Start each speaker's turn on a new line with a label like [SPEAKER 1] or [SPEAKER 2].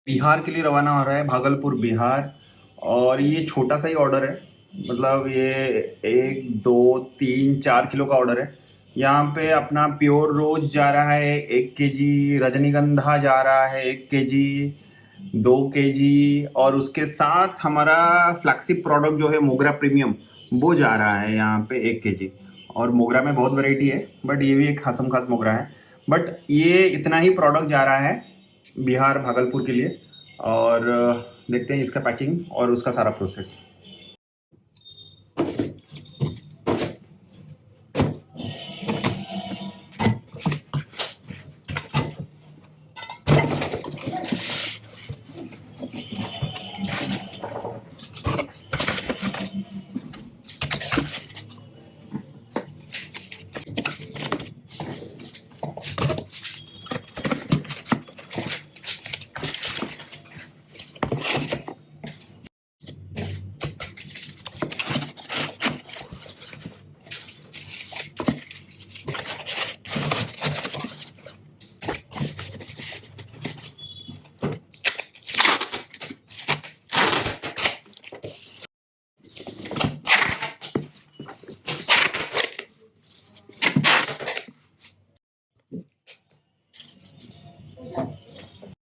[SPEAKER 1] बिहार के लिए रवाना हो रहा है, भागलपुर बिहार। और ये छोटा सा ही ऑर्डर है, मतलब ये 1 2 3 4 किलो का ऑर्डर है। यहाँ पे अपना प्योर रोज जा रहा है 1 केजी, रजनीगंधा जा रहा है 1 केजी, 2 केजी, और उसके साथ हमारा फ्लैगशिप प्रोडक्ट जो है मोगरा प्रीमियम, वो जा रहा है यहाँ पे 1 केजी। और मोगरा में बहुत वैरायटी है, बट ये भी एक खासम खास मोगरा है। बट ये इतना ही प्रोडक्ट जा रहा है बिहार भागलपुर के लिए। और देखते हैं इसका पैकिंग और उसका सारा प्रोसेस।